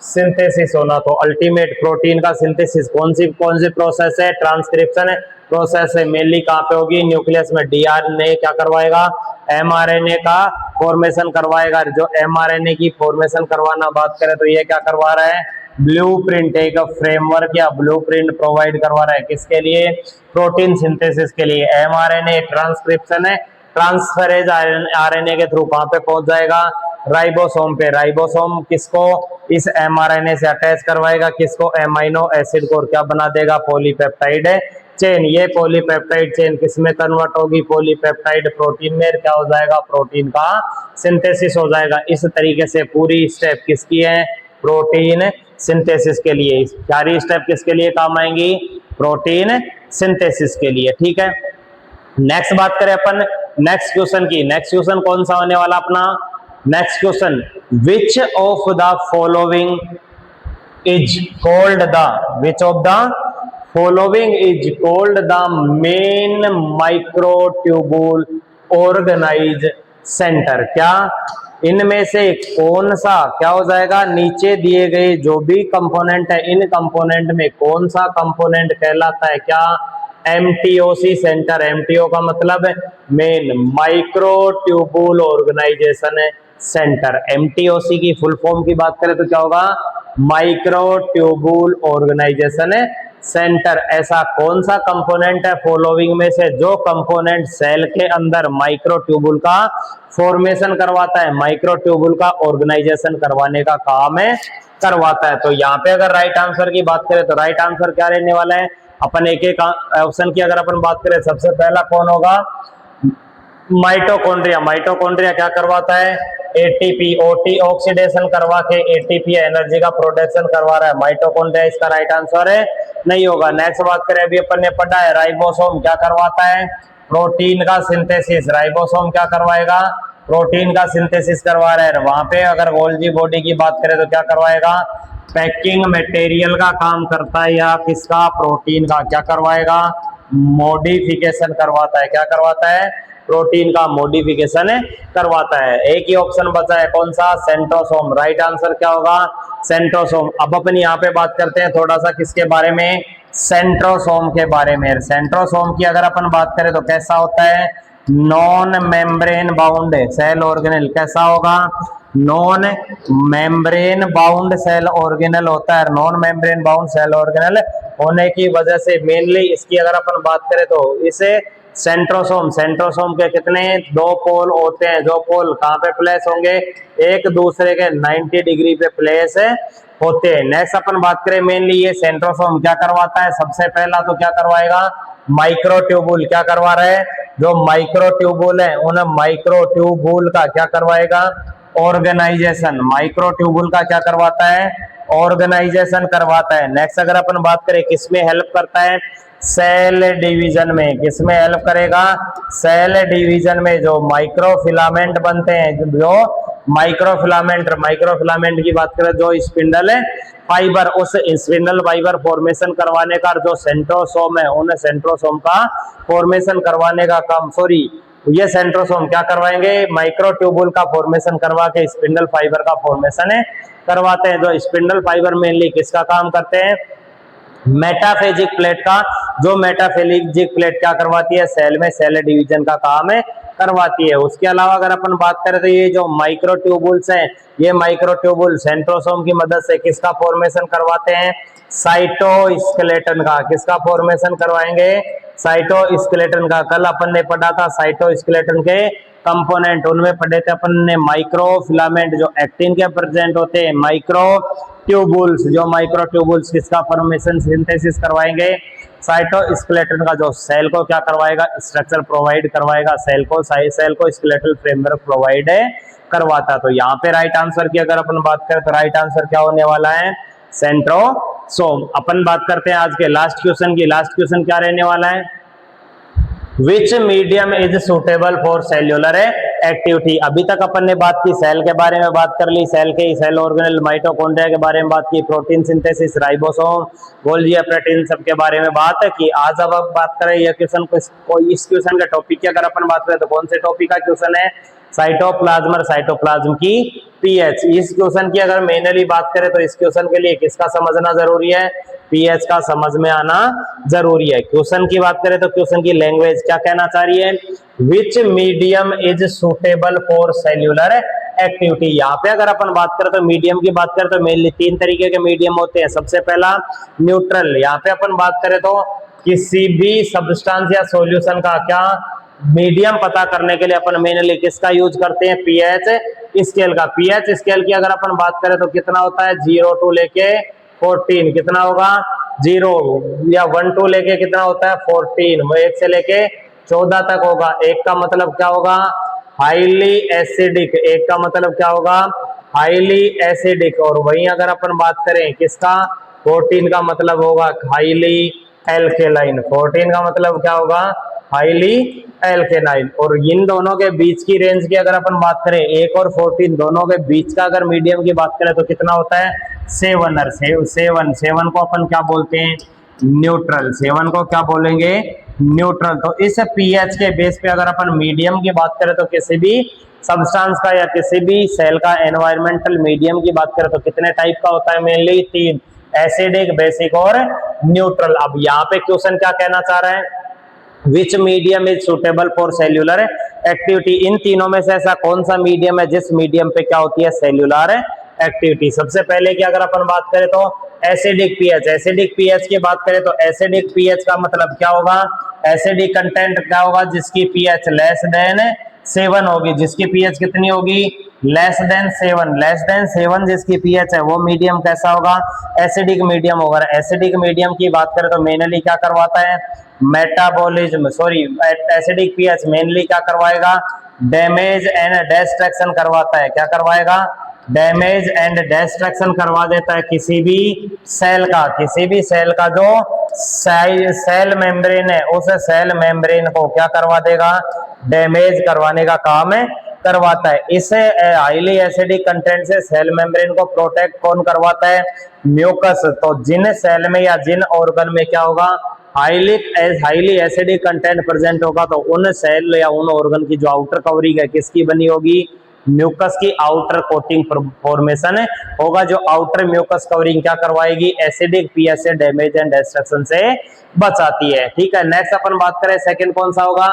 सिंथेसिस होना। तो अल्टीमेट प्रोटीन का सिंथेसिस कौन सी प्रोसेस है? ट्रांसक्रिप्शन प्रोसेस है। मेनली कहाँ पे होगी? न्यूक्लियस में। डीआरएनए क्या करवाएगा? एमआरएनए का फॉर्मेशन करवाएगा। जो एमआरएनए की फॉर्मेशन करवाना बात करें तो ये क्या करवा रहा है? ब्लूप्रिंट, एक फ्रेमवर्क या ब्लूप्रिंट प्रोवाइड करवा रहा है किसके लिए, प्रोटीन सिंथेसिस के लिए। एमआरएनए ट्रांसक्रिप्शन है, ट्रांसफरेज आरएनए के थ्रू कहां पे पहुंच जाएगा, राइबोसोम पे। राइबोसोम किसको, इस एमआरएनए से अटैच करवाएगा, किसको, एमाइनो एसिड को, और क्या बना देगा, पॉलीपेप्टाइड चेन। ये पॉलीपेप्टाइड चेन किसमें कन्वर्ट होगी, पॉलीपेप्टाइड प्रोटीन में, क्या हो जाएगा, प्रोटीन का सिंथेसिस हो जाएगा। इस तरीके से पूरी स्टेप किसकी है, प्रोटीन सिंथेसिस के लिए। सारी स्टेप किसके लिए काम आएंगी, प्रोटीन सिंथेसिस के लिए। ठीक है, नेक्स्ट बात करें अपन नेक्स्ट क्वेश्चन की। नेक्स्ट क्वेश्चन कौन सा होने वाला अपना, next question, which of the following is called the, which of the following is called the main microtubule organize center. क्या इनमें से कौन सा, क्या हो जाएगा, नीचे दिए गए जो भी कंपोनेंट है, इन कंपोनेंट में कौन सा कंपोनेंट कहलाता है, क्या, एमटीओसी सेंटर। एमटीओ का मतलब मेन माइक्रोट्यूबुल ऑर्गेनाइजेशन सेंटर। एमटीओसी की फुल फॉर्म की बात करें तो क्या होगा, माइक्रोट्यूबुल ऑर्गेनाइजेशन सेंटर। ऐसा कौन सा कंपोनेंट है फॉलोइंग में से जो कंपोनेंट सेल के अंदर माइक्रोट्यूबुल का फॉर्मेशन करवाता है, माइक्रोट्यूबुल का ऑर्गेनाइजेशन करवाने का काम है, करवाता है। तो यहाँ पे अगर राइट आंसर की बात करें तो राइट आंसर क्या रहने वाला है, अपन एक एक ऑप्शन की अगर अपन बात करें, सबसे पहला कौन होगा, माइटोकॉन्ड्रिया। माइटोकॉन्ड्रिया क्या करवाता है, एटीपी, ओटी ऑक्सीडेशन करवा के एटीपी एनर्जी का प्रोडक्शन करवा रहा है, माइटोकॉन्ड्रिया इसका राइट आंसर है, नहीं होगा। नेक्स्ट बात करें, अभी अपन ने पढ़ा है राइबोसोम क्या करवाता है, प्रोटीन का सिंथेसिस। राइबोसोम क्या करवाएगा, प्रोटीन का सिंथेसिस करवा रहा है। वहां पे अगर गोल्जी बॉडी की बात करें तो क्या करवाएगा, पैकिंग मटेरियल का काम करता है, या किसका, प्रोटीन का क्या करवाएगा, मॉडिफिकेशन करवाता है। क्या करवाता है, प्रोटीन का मॉडिफिकेशन करवाता है। एक ही ऑप्शन बचा है, कौन सा, सेंट्रोसोम। राइट आंसर क्या होगा, सेंट्रोसोम। अब अपन यहाँ पे बात करते हैं थोड़ा सा किसके बारे में, सेंट्रोसोम के बारे में। सेंट्रोसोम की अगर अपन बात करें तो कैसा होता है, non membrane bound cell organelle. कैसा होगा, non membrane bound cell organelle होता है। Non membrane bound cell organelle होने की वजह से मेनली इसकी अगर अपन बात करें तो इसे सेंट्रोसोम, सेंट्रोसोम के कितने, दो पोल होते हैं, जो पोल कहाँ पे प्लेस होंगे, एक दूसरे के 90 डिग्री पे प्लेस होते हैं। नेक्स्ट अपन बात करें, मेनली ये सेंट्रोसोम क्या करवाता है, सबसे पहला तो क्या करवाएगा, माइक्रोट्यूबुल। क्या करवा रहे हैं, जो माइक्रोट्यूबुल है उन माइक्रोट्यूबुल का क्या करवाएगा, ऑर्गेनाइजेशन। माइक्रोट्यूबुल का क्या करवाता है, ऑर्गेनाइजेशन करवाता है। नेक्स्ट अगर अपन बात करें किसमें हेल्प करता है, सेल डिवीजन में। किसमें हेल्प करेगा, सेल डिवीजन में। जो माइक्रोफिलामेंट बनते हैं, जो माइक्रोफिलामेंट की बात करें, जो स्पिंडल फाइबर, उस स्पिंडल फाइबर फॉर्मेशन करवाने का जो सेंट्रोसोम है, उन सेंट्रोसोम का फॉर्मेशन करवाने का काम, सॉरी ये सेंट्रोसोम क्या करवाएंगे, माइक्रोट्यूबुल का फॉर्मेशन करवा के स्पिंडल फाइबर का फॉर्मेशन करवाते हैं। जो स्पिंडल फाइबर मेनली किसका काम करते हैं, मेटाफेजिक प्लेट का। जो मेटाफेजिक प्लेट क्या करवाती है, सेल में सेल डिवीजन का काम करवाती है। उसके अलावा अगर अपन बात करें तो ये जो माइक्रोट्यूबुल्स हैं, ये माइक्रोट्यूबुल सेंट्रोसोम की मदद से किसका फॉर्मेशन करवाते हैं, साइटोस्केलेटन का। किसका फॉर्मेशन करवाएंगे, साइटोस्केलेटन का। कल अपन ने पढ़ा था साइटोस्केलेटन के कंपोनेंट, उनमें पढ़े थे अपन ने माइक्रोफिलामेंट जो एक्टिन के प्रेजेंट होते हैं, माइक्रोट्यूबुल्स, जो माइक्रोट्यूबुल्स किसका फॉर्मेशन सिंथेसिस करवाएंगे, साइटोस्केलेटन का। जो सेल को क्या करवाएगा, स्ट्रक्चर प्रोवाइड करवाएगा, सेल को स्केलेटल फ्रेमवर्क प्रोवाइड करवाता। तो यहाँ पे राइट आंसर की अगर अपन बात करें तो राइट आंसर क्या होने वाला है, सेंट्रोसोम। अपन बात करते हैं आज के लास्ट क्वेश्चन की। लास्ट क्वेश्चन क्या रहने वाला है, which medium is suitable for cellular activity. अभी तक अपन ने बात की सेल के बारे में, बात कर ली सेल के सेल ऑर्गेनेल, माइटोकॉन्ड्रिया के बारे में बात की, protein synthesis, ribosome, Golgi protein सब के बारे में बात की। आज अब बात करें ये क्वेश्चन को, इस क्वेश्चन के टॉपिक की अगर अपन बात करें तो कौन से टॉपिक का क्वेश्चन है, साइटोप्लाज्म और साइटोप्लाज्म की पीएच। इस क्वेश्चन की अगर मेनली बात करें तो इस क्वेश्चन के लिए किसका समझना जरूरी है, पीएच का समझ में आना जरूरी है। क्वेश्चन की बात करें तो क्वेश्चन की लैंग्वेज क्या कहना चाह रही है, which medium is suitable for cellular activity. यहाँ पे अगर अपन बात करें तो मीडियम की बात करें तो मेनली 3 तरीके के मीडियम होते हैं। सबसे पहला न्यूट्रल, यहाँ पे अपन बात करें तो किसी भी सब्सटेंस या सॉल्यूशन का क्या मीडियम पता करने के लिए अपन मेनली किसका यूज करते हैं, पीएच स्केल का। पीएच स्केल की अगर अपन बात करें तो कितना होता है, 0 टू लेके 14 कितना होगा, 0 या 1 टू लेके कितना होता है 14, 1 से लेके 14 तक होगा। 1 का मतलब क्या होगा, हाईली एसिडिक। 1 का मतलब क्या होगा, हाईली एसिडिक। और वहीं अगर अपन बात करें किसका, 14 का मतलब होगा हाईली एल्केलाइन। 14 का मतलब क्या होगा, हाईली एल्केलाइन। और इन दोनों के बीच की रेंज की अगर अपन बात करें, 1 और 14 दोनों के बीच का अगर मीडियम की बात करें तो कितना होता है, 7 को अपन क्या बोलते हैं, न्यूट्रल। 7 को क्या बोलेंगे, न्यूट्रल। तो इस पीएच के बेस पे अगर अपन मीडियम की बात करें तो किसी भी सब्सटेंस का या किसी भी सेल का एनवायरमेंटल मीडियम की बात करें तो कितने टाइप का होता है, मेनली 3, एसिडिक, बेसिक और न्यूट्रल। अब यहाँ पे क्वेश्चन क्या कहना चाह रहा है, which medium is suitable for cellular activity. इन तीनों में से ऐसा कौन सा मीडियम है जिस मीडियम पे क्या होती है, सेल्यूलर एक्टिविटी। सबसे पहले की अगर अपन बात करें तो एसिडिक पीएच। एसिडिक पीएच की बात करें तो एसिडिक पीएच का मतलब क्या होगा, एसिडिक कंटेंट क्या होगा, जिसकी पीएच लेस देन 7 होगी। जिसकी पीएच कितनी होगी, लेस देन 7। लेस देन 7 जिसकी पीएच है वो मीडियम कैसा होगा, एसिडिक मीडियम होगा। एसिडिक मीडियम की बात करें तो मेनली क्या करवाता है, metabolism, sorry acidic pH mainly क्या करवाएगा, डैमेज एंड डिस्ट्रक्शन करवाता है। क्या करवाएगा, डैमेज एंड डिस्ट्रक्शन करवा देता है किसी भी सेल का। किसी भी सेल का जो सेल मेम्ब्रेन है उस सेल मेम्ब्रेन को क्या करवा देगा, डैमेज करवाने का काम करवाता है। इस हाईली एसिडिक कंटेंट से सेल मेम्ब्रेन को प्रोटेक्ट कौन करवाता है, म्यूकस। तो जिन सेल में या जिन ऑर्गन में क्या होगा, हाईली एसिडिक कंटेंट प्रेजेंट होगा तो उन सेल या उन ऑर्गन की जो आउटर कवरिंग है किसकी बनी होगी, म्यूकस की आउटर कोटिंग फॉर्मेशन होगा। जो आउटर म्यूकस कवरिंग क्या करवाएगी, एसिडिक पीएच से डैमेज एंड डिस्ट्रक्शन से बचाती है। ठीक है, नेक्स्ट अपन बात करें सेकंड कौन सा होगा,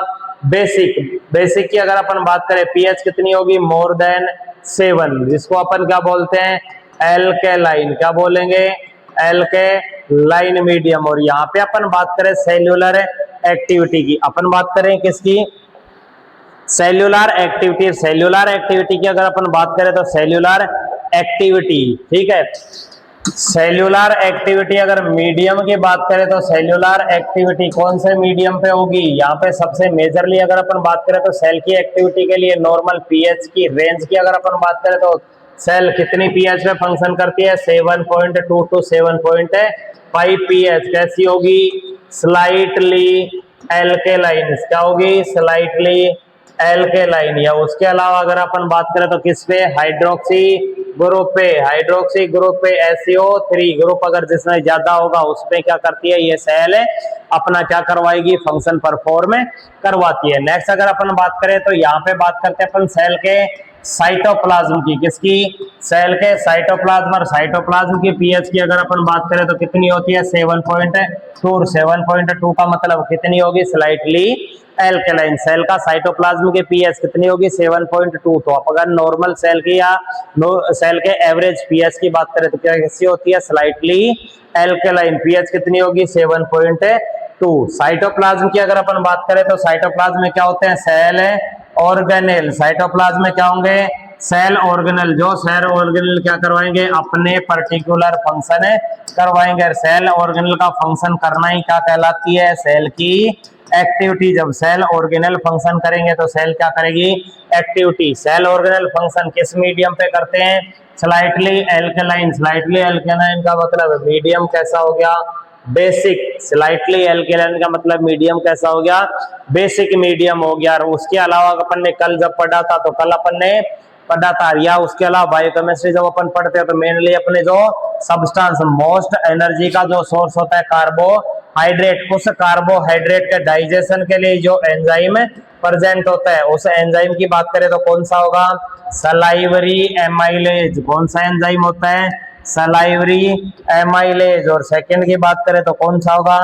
बेसिक। बेसिक की अगर अपन बात करें पीएच कितनी होगी, मोर देन 7, जिसको अपन क्या बोलते हैं, एल्केलाइन। क्या बोलेंगे, एल्केलाइन मीडियम। और यहाँ पे अपन बात करें सेल्यूलर एक्टिविटी की, अपन बात करें किसकी, सेल्यूलर एक्टिविटी। सेल्यूलर एक्टिविटी की अगर अपन बात करें तो सेल्यूलर एक्टिविटी, ठीक है, सेल्यूलर एक्टिविटी अगर मीडियम की बात करें तो सेल्यूलर एक्टिविटी कौन से मीडियम पे होगी, यहाँ पे सबसे मेजरली अगर अपन बात करें तो सेल की एक्टिविटी के लिए नॉर्मल पीएच की रेंज की अगर अपन बात करें तो सेल कितनी पीएच पे फंक्शन करती है, 7.2 टू 7.5 पीएच। कैसी होगी, स्लाइटली एल्केलाइन। क्या होगी, स्लाइटली एल्केलाइन। या उसके अलावा अगर अपन बात करें तो किस पे, हाइड्रोक्सी ग्रुप पे। हाइड्रोक्सी ग्रुप पे SO3 ग्रुप अगर जिसमें ज्यादा होगा उसमें क्या करती है ये सेल अपना क्या करवाएगी, फंक्शन परफॉर्म करवाती है। नेक्स्ट अगर अपन बात करें तो यहाँ पे बात करते हैं अपन सेल के साइटोप्लाज्म की। किसकी, सेल के साइटोप्लाज्म। और साइटोप्लाज्म की पीएच की अगर अपन बात करें तो कितनी होती है, 7.2। 7.2 का मतलब कितनी होगी, स्लाइटली एल्केलाइन। सेल का साइटोप्लाज्म के पीएच कितनी होगी, 7.2। तो आप अगर नॉर्मल सेल की या सेल के एवरेज पीएच की बात करें तो क्या कैसी होती है, स्लाइटली एल्केलाइन। पीएच कितनी होगी, 7.2। साइटोप्लाज्म की अगर अपन बात करें तो साइटोप्लाज्म में क्या होते हैं, सेल ऑर्गेनेल। साइटोप्लाज्म में क्या होंगे, सेल ऑर्गेनल। जो सेल ऑर्गेनल क्या करवाएंगे, अपने पर्टिकुलर फंक्शन करवाएंगे। सेल ऑर्गेनल का फंक्शन करना ही क्या कहलाती है, सेल की एक्टिविटी। जब सेल ऑर्गेनल फंक्शन करेंगे तो सेल क्या करेगी, एक्टिविटी। सेल ऑर्गेनल फंक्शन किस मीडियम पे करते हैं, स्लाइटली एल्केलाइन। स्लाइटली एल्केलाइन का मतलब मीडियम कैसा हो गया, बेसिक। स्लाइटली एल्केलाइन का मतलब मीडियम कैसा हो गया, बेसिक मीडियम हो गया। और उसके अलावा अपन ने कल जब पढ़ा था तो कल अपन ने पढ़ा था, या उसके अलावा बायोकेमिस्ट्री जब अपन पढ़ते हैं तो मेनली अपने जो सब्सटेंस मोस्ट एनर्जी का जो सोर्स होता है कार्बोहाइड्रेट, उस कार्बोहाइड्रेट के डाइजेशन के लिए जो एंजाइम प्रेजेंट होता है उस एंजाइम की बात करें तो कौन सा होगा, सलाइवरी एमाइलेज। कौन सा एंजाइम होता है, सलाइवरी एमाइलेज। और सेकंड की बात करें तो कौन सा होगा,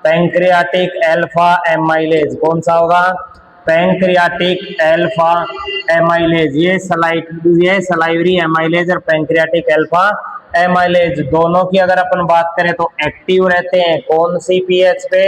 पैंक्रियाटिक अल्फा एमाइलेज। कौन सा होगा, पैंक्रियाटिक अल्फा एमाइलेज, ये सलाइवरी एमाइलेज और पैंक्रियाटिक अल्फा एमाइलेज दोनों की अगर अपन बात करें तो एक्टिव रहते हैं कौन सी पीएच पे,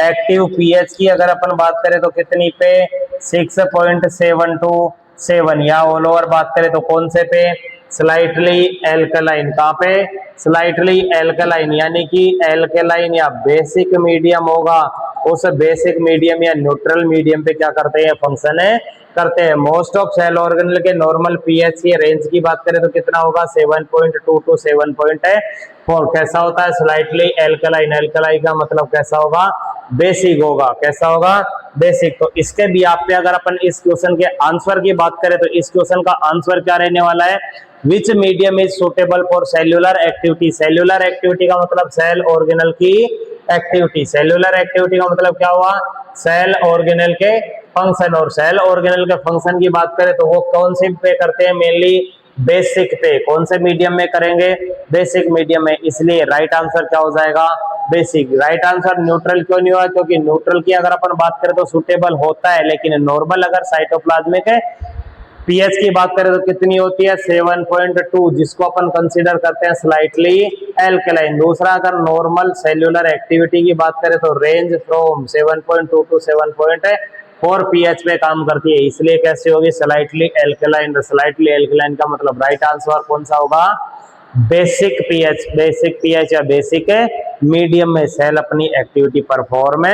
एक्टिव पीएच की अगर अपन बात करें तो कितनी पे, 6.727, या ऑल ओवर बात करें तो कौन से पे, स्लाइटली एल्कलाइन, कहाँ पे, स्लाइटली एल्कलाइन, यानी कि एल्कलाइन या बेसिक मीडियम होगा, उस बेसिक मीडियम या न्यूट्रल मीडियम पे क्या करते हैं, फंक्शन है करते हैं। मोस्ट ऑफ सेल ऑर्गेनल के नॉर्मल पीएच की रेंज की बात करें तो कितना होगा, 7.2 to 7.4। कैसा होता है, स्लाइटली एल्कलाइन, एल्कलाइन का मतलब कैसा होगा, बेसिक होगा, कैसा होगा, बेसिक। तो इसके भी आप पे अगर अपन इस क्वेश्चन के आंसर की बात करें तो इस क्वेश्चन का आंसर क्या रहने वाला है, which medium is suitable for cellular activity. Cellular activity का मतलब सेल ऑर्गेनल की एक्टिविटी, सेल्यूलर एक्टिविटी का मतलब क्या हुआ, सेल ऑर्गेनल के फंक्शन, और सेल ऑर्गेनल के फंक्शन की बात करें तो वो कौन से पे करते हैं, मेनली बेसिक पे, कौन से मीडियम में करेंगे, बेसिक मीडियम में, इसलिए राइट आंसर क्या हो जाएगा, बेसिक। राइट आंसर न्यूट्रल क्यों नहीं हुआ, क्योंकि न्यूट्रल की अगर अपन बात करें तो सुटेबल होता है, लेकिन नॉर्मल अगर साइटोप्लाज्मिक है पीएच की बात करें तो कितनी होती है, 7.2, जिसको अपन कंसीडर करते हैं स्लाइटली एल्कलाइन। दूसरा अगर नॉर्मल सेल्यूलर एक्टिविटी की बात करें तो रेंज फ्रॉम 7.2 to 7.4 पीएच पे काम करती है, इसलिए कैसे होगी, स्लाइटली एल्कलाइन। स्लाइटली एल्कलाइन का मतलब राइट आंसर कौन सा होगा, बेसिक पीएच, बेसिक पीएच या बेसिक मीडियम में सेल अपनी एक्टिविटी परफॉर्म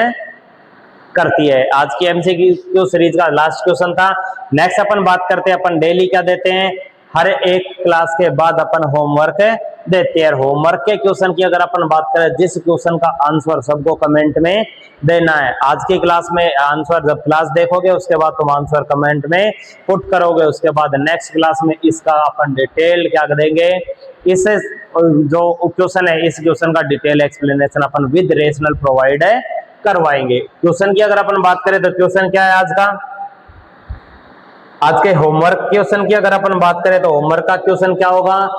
करती है। आज की एमसीक्यू सीरीज का लास्ट क्वेश्चन था। नेक्स्ट अपन बात करते हैं, अपन डेली क्या देते हैं, हर एक क्लास के बाद अपन होमवर्क देते हैं। होमवर्क के क्वेश्चन की अगर अपन बात करें, जिस क्वेश्चन का आंसर सबको कमेंट में देना है। आज की क्लास में आंसर जब क्लास देखोगे उसके बाद तुम आंसर कमेंट में पुट करोगे, उसके बाद नेक्स्ट क्लास में इसका अपन डिटेल क्या देंगे, इस जो क्वेश्चन है इस क्वेश्चन का detail explanation upon with rational provide करवाएंगे। क्वेश्चन की अगर अपन बात करें तो क्वेश्चन क्या है आज का, आज के होमवर्क क्वेश्चन की अगर अपन बात करें तो होमवर्क का क्वेश्चन क्या होगा,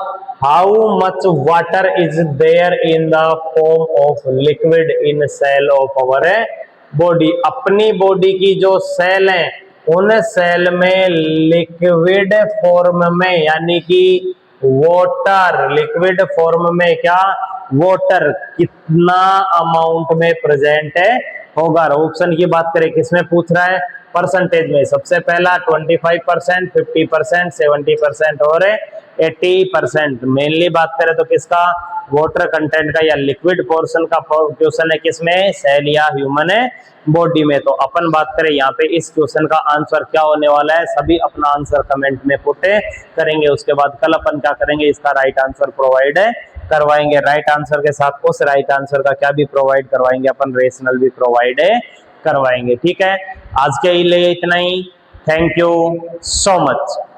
how much water is there in the form of liquid in cell of our body. अपनी बॉडी की जो सेल है उन सेल में लिक्विड फॉर्म में, यानी कि वाटर, लिक्विड फॉर्म में क्या, वाटर कितना अमाउंट में प्रेजेंट है होगा। ऑप्शन की बात करें किसमें पूछ रहा है, परसेंटेज में। सबसे पहला 25%, 50%, 70% और 80%। मेनली बात करें तो किसका, वाटर कंटेंट का या लिक्विड पोर्शन का क्वेश्चन है, किसमें, सेल या ह्यूमन बॉडी में। तो अपन बात करें यहाँ पे इस क्वेश्चन का आंसर क्या होने वाला है, सभी अपना आंसर कमेंट में पुट करेंगे। उसके बाद कल अपन क्या करेंगे, इसका राइट आंसर प्रोवाइड करवाएंगे। राइट आंसर के साथ उस राइट आंसर का क्या भी प्रोवाइड करवाएंगे, अपन रेशनल भी प्रोवाइड करवाएंगे। ठीक है, आज के लिए इतना ही। Thank you so much.